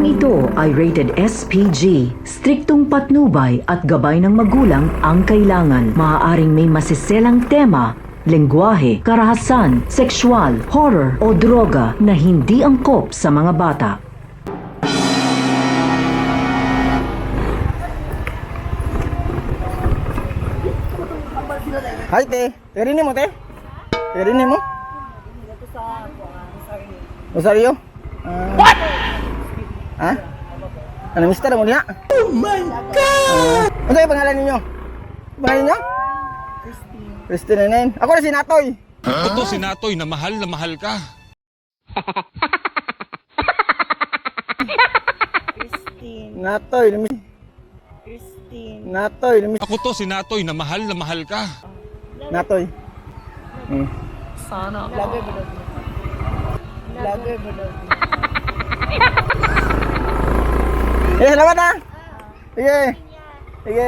Programang ito ay rated SPG. Striktong patnubay at gabay ng magulang ang kailangan. Maaaring may masiselang tema, lengguwahe, karahasan, sexual, horror o droga na hindi angkop sa mga bata. Hi, te. Terinig mo, te. Terinig mo. Rosario? What? Ha? Ano, mister mo niya? Oh my God! Ano yung pangalan ninyo? Pangalan ninyo? Christine Nen. Ako na si Natoy. Ako to si Natoy na mahal ka. Natoy. Natoy. Ako to si Natoy na mahal ka. Natoy. Sana. Lagay mo daw. Eh, salamat ha. Sige. Sige.